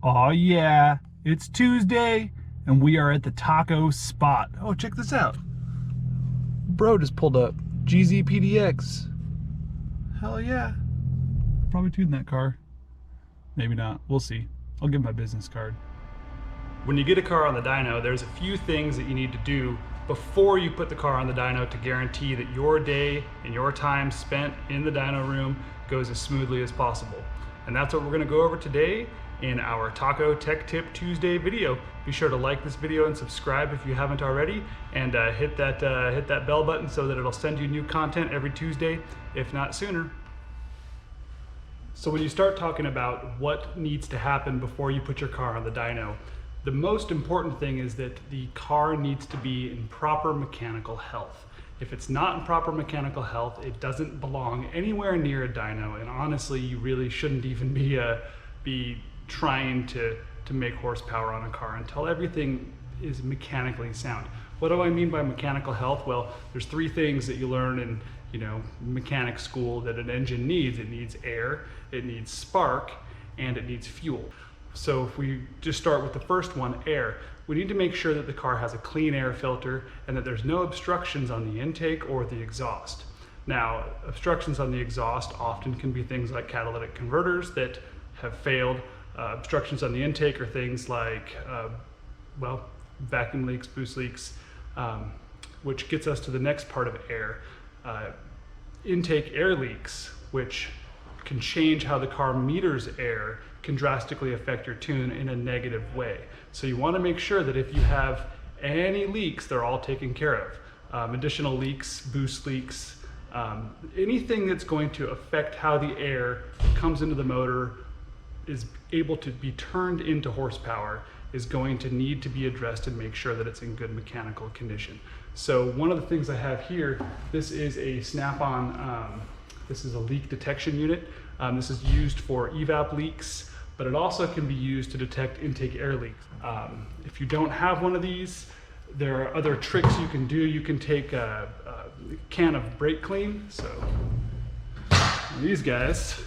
Oh yeah, it's Tuesday and we are at the taco spot. Oh, check this out. Bro just pulled up. GZPDX. Hell yeah. Probably tune that car. Maybe not. We'll see. I'll give him my business card. When you get a car on the dyno, there's a few things that you need to do before you put the car on the dyno to guarantee that your day and your time spent in the dyno room goes as smoothly as possible. And that's what we're gonna go over today in our Taco Tech Tip Tuesday video. Be sure to like this video and subscribe if you haven't already, and hit that bell button so that it'll send you new content every Tuesday, if not sooner. So when you start talking about what needs to happen before you put your car on the dyno, the most important thing is that the car needs to be in proper mechanical health. If it's not in proper mechanical health, it doesn't belong anywhere near a dyno, and honestly, you really shouldn't even be trying to make horsepower on a car until everything is mechanically sound. What do I mean by mechanical health? Well, there's three things that you learn in mechanics school that an engine needs. It needs air, it needs spark, and it needs fuel. So if we just start with the first one, air, we need to make sure that the car has a clean air filter and that there's no obstructions on the intake or the exhaust. Now, obstructions on the exhaust often can be things like catalytic converters that have failed. Obstructions on the intake are things like, vacuum leaks, boost leaks, which gets us to the next part of air. Intake air leaks, which can change how the car meters air, can drastically affect your tune in a negative way. So you want to make sure that if you have any leaks, they're all taken care of. Additional leaks, boost leaks, anything that's going to affect how the air comes into the motor, is able to be turned into horsepower, is going to need to be addressed and make sure that it's in good mechanical condition. So one of the things I have here, this is a snap-on, this is a leak detection unit. This is used for evap leaks, but it also can be used to detect intake air leaks. If you don't have one of these, there are other tricks you can do. You can take a can of brake clean, so these guys,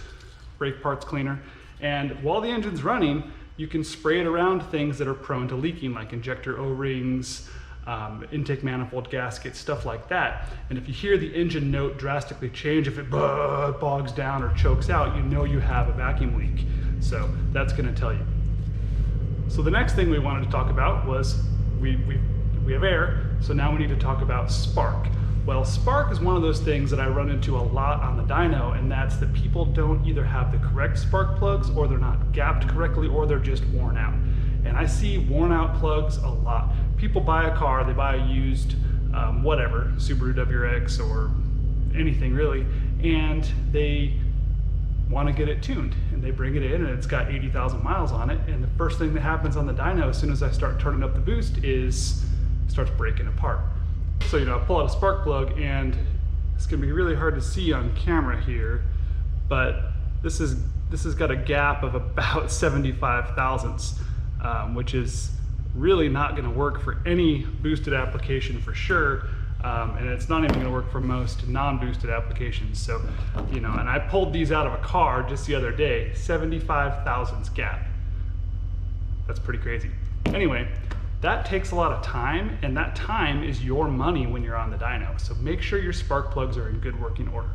brake parts cleaner, and while the engine's running, you can spray it around things that are prone to leaking, like injector O-rings, intake manifold gaskets, stuff like that. And if you hear the engine note drastically change, if it bogs down or chokes out, you know you have a vacuum leak. So that's gonna tell you. So the next thing we wanted to talk about was, we have air, so now we need to talk about spark. Well, spark is one of those things that I run into a lot on the dyno, and that's that people don't either have the correct spark plugs, or they're not gapped correctly, or they're just worn out. And I see worn out plugs a lot. People buy a car, they buy a used, whatever, Subaru WRX or anything really, and they want to get it tuned. And they bring it in and it's got 80,000 miles on it. And the first thing that happens on the dyno as soon as I start turning up the boost is it starts breaking apart. So, I pull out a spark plug, and it's gonna be really hard to see on camera here, but this has got a gap of about 75 thousandths. Which is really not going to work for any boosted application for sure, and it's not even going to work for most non-boosted applications. So, and I pulled these out of a car just the other day, 75 thousandths gap. That's pretty crazy. Anyway, that takes a lot of time, and that time is your money when you're on the dyno. So make sure your spark plugs are in good working order.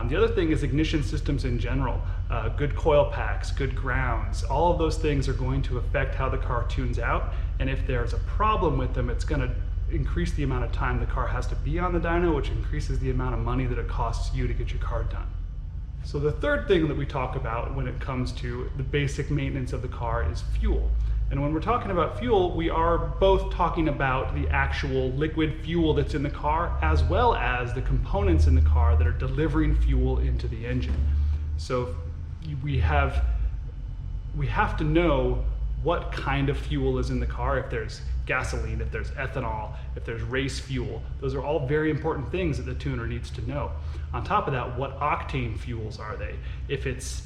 The other thing is ignition systems in general. Good coil packs, good grounds, all of those things are going to affect how the car tunes out. And if there's a problem with them, it's going to increase the amount of time the car has to be on the dyno, which increases the amount of money that it costs you to get your car done. So the third thing that we talk about when it comes to the basic maintenance of the car is fuel. And when we're talking about fuel, we are both talking about the actual liquid fuel that's in the car, as well as the components in the car that are delivering fuel into the engine. So we have to know what kind of fuel is in the car. If there's gasoline, if there's ethanol, if there's race fuel, those are all very important things that the tuner needs to know. On top of that, what octane fuels are they? If it's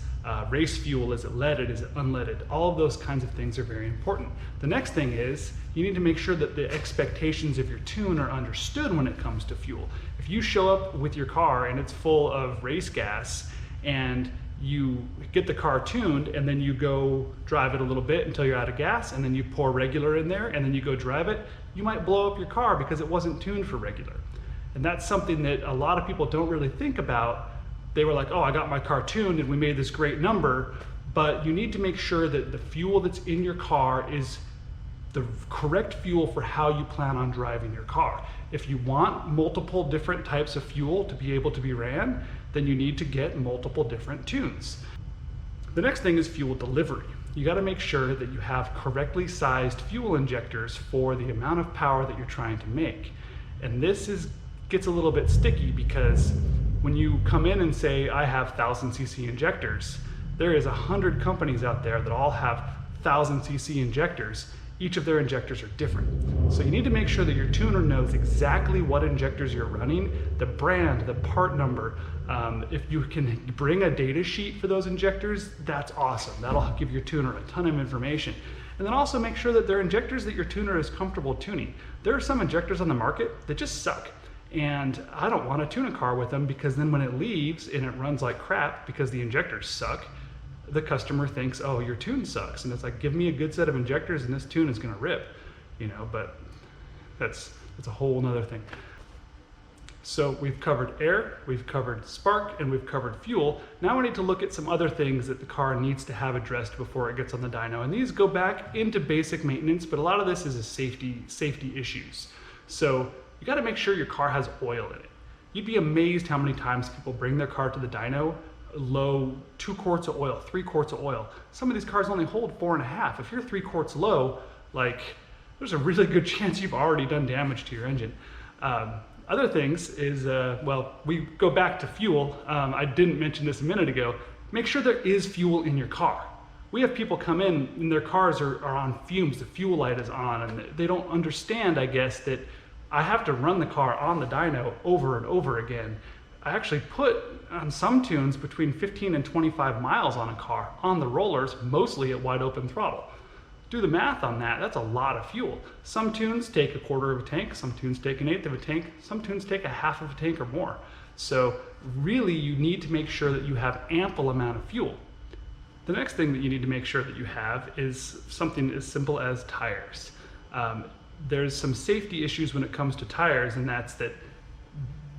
race fuel, is it leaded, is it unleaded? All of those kinds of things are very important. The next thing is you need to make sure that the expectations of your tune are understood when it comes to fuel. If you show up with your car and it's full of race gas and you get the car tuned and then you go drive it a little bit until you're out of gas, and then you pour regular in there and then you go drive it, you might blow up your car because it wasn't tuned for regular. And that's something that a lot of people don't really think about. They were like, oh, I got my car tuned and we made this great number, but you need to make sure that the fuel that's in your car is the correct fuel for how you plan on driving your car. If you want multiple different types of fuel to be able to be ran, then you need to get multiple different tunes. The next thing is fuel delivery. You got to make sure that you have correctly sized fuel injectors for the amount of power that you're trying to make. And this gets a little bit sticky because when you come in and say, I have 1000cc injectors, there is 100 companies out there that all have 1000cc injectors. Each of their injectors are different. So you need to make sure that your tuner knows exactly what injectors you're running, the brand, the part number. If you can bring a data sheet for those injectors, that's awesome. That'll give your tuner a ton of information. And then also make sure that they're injectors that your tuner is comfortable tuning. There are some injectors on the market that just suck. And I don't want to tune a car with them because then when it leaves and it runs like crap because the injectors suck, the customer thinks, oh, your tune sucks. And it's like, give me a good set of injectors and this tune is gonna rip, but that's a whole nother thing. So we've covered air, we've covered spark, and we've covered fuel. Now we need to look at some other things that the car needs to have addressed before it gets on the dyno. And these go back into basic maintenance, but a lot of this is safety issues. So you gotta make sure your car has oil in it. You'd be amazed how many times people bring their car to the dyno low, 2 quarts of oil, 3 quarts of oil. Some of these cars only hold 4.5. If you're 3 quarts low, there's a really good chance you've already done damage to your engine. Other things is, we go back to fuel. I didn't mention this a minute ago. Make sure there is fuel in your car. We have people come in and their cars are on fumes, the fuel light is on, and they don't understand, I guess, that I have to run the car on the dyno over and over again. I actually put on some tunes between 15 and 25 miles on a car on the rollers, mostly at wide open throttle. Do the math on that, that's a lot of fuel. Some tunes take 1/4 of a tank, some tunes take 1/8 of a tank, some tunes take 1/2 of a tank or more. So really you need to make sure that you have ample amount of fuel. The next thing that you need to make sure that you have is something as simple as tires. There's some safety issues when it comes to tires, and that's that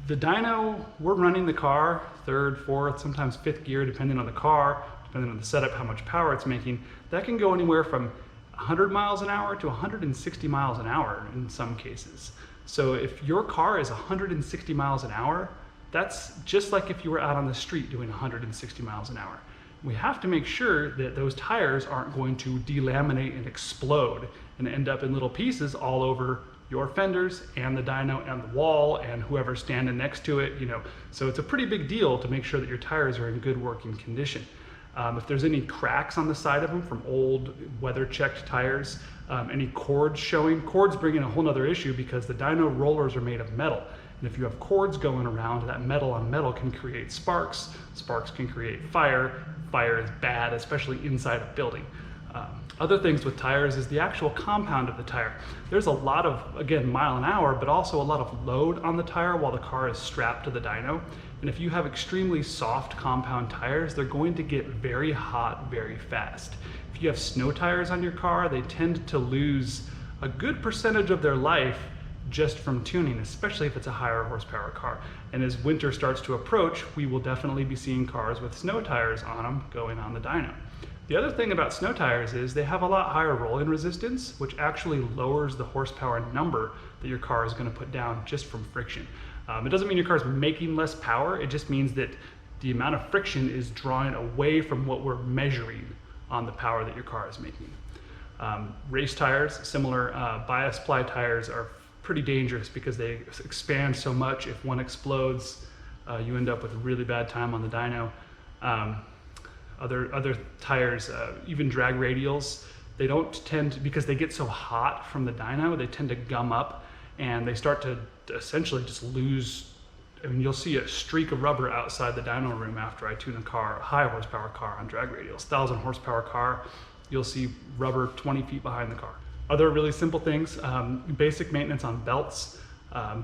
the dyno, we're running the car 3rd, 4th, sometimes 5th gear, depending on the car, depending on the setup, how much power it's making. That can go anywhere from 100 miles an hour to 160 miles an hour in some cases. So if your car is 160 miles an hour, that's just like if you were out on the street doing 160 miles an hour. We have to make sure that those tires aren't going to delaminate and explode and end up in little pieces all over your fenders and the dyno and the wall and whoever's standing next to it, So it's a pretty big deal to make sure that your tires are in good working condition. If there's any cracks on the side of them from old weather-checked tires, any cords showing, cords bring in a whole nother issue because the dyno rollers are made of metal. And if you have cords going around, that metal on metal can create sparks. Sparks can create fire. Fire is bad, especially inside a building. Other things with tires is the actual compound of the tire. There's a lot of, again, mile an hour, but also a lot of load on the tire while the car is strapped to the dyno. And if you have extremely soft compound tires, they're going to get very hot very fast. If you have snow tires on your car, they tend to lose a good percentage of their life just from tuning, especially if it's a higher horsepower car. And as winter starts to approach, we will definitely be seeing cars with snow tires on them going on the dyno. The other thing about snow tires is they have a lot higher roll-in resistance, which actually lowers the horsepower number that your car is going to put down just from friction. It doesn't mean your car is making less power, it just means that the amount of friction is drawing away from what we're measuring on the power that your car is making. Race tires, similar, bias ply tires are pretty dangerous because they expand so much. If one explodes, you end up with a really bad time on the dyno. Other tires, even drag radials, they don't tend to, because they get so hot from the dyno, they tend to gum up and they start to essentially just lose. I mean, you'll see a streak of rubber outside the dyno room after I tune a car, a high horsepower car on drag radials. 1,000 horsepower car, you'll see rubber 20 feet behind the car. Other really simple things, basic maintenance on belts,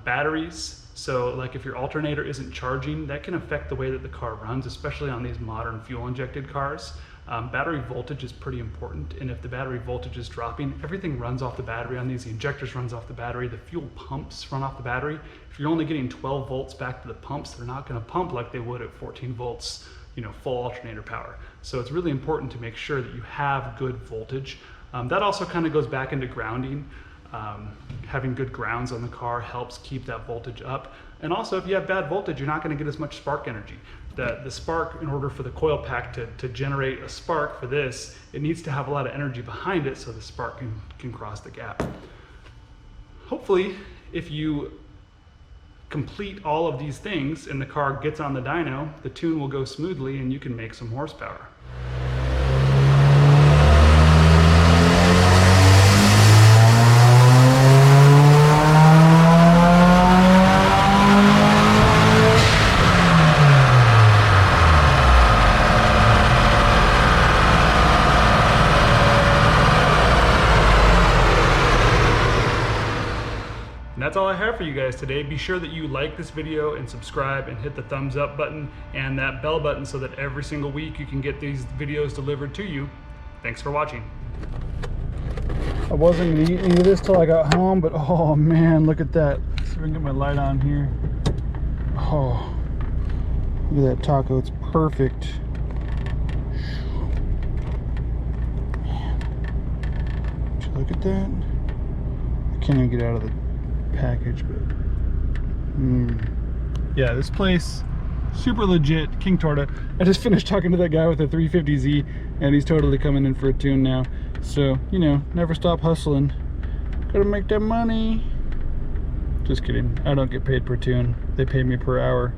batteries. So like if your alternator isn't charging, that can affect the way that the car runs, especially on these modern fuel injected cars. Battery voltage is pretty important, and if the battery voltage is dropping, everything runs off the battery on these. The injectors runs off the battery, the fuel pumps run off the battery. If you're only getting 12 volts back to the pumps, they're not going to pump like they would at 14 volts, you know, full alternator power. So it's really important to make sure that you have good voltage. That also kind of goes back into grounding. Having good grounds on the car helps keep that voltage up. And also, if you have bad voltage, you're not going to get as much spark energy. The spark, in order for the coil pack to generate a spark for this, it needs to have a lot of energy behind it so the spark can cross the gap. Hopefully, if you complete all of these things and the car gets on the dyno, the tune will go smoothly and you can make some horsepower. And that's all I have for you guys today. Be sure that you like this video and subscribe and hit the thumbs up button and that bell button so that every single week you can get these videos delivered to you. Thanks for watching. I wasn't gonna eat any of this till I got home, but oh man, look at that. Let's see if I can get my light on here. Oh, look at that taco, it's perfect. Man, would you look at that? I can't even get out of the package, but yeah, this place super legit. King Torta. I just finished talking to that guy with the 350Z and he's totally coming in for a tune now, so you know, never stop hustling, gotta make that money. Just kidding, I don't get paid per tune, they pay me per hour.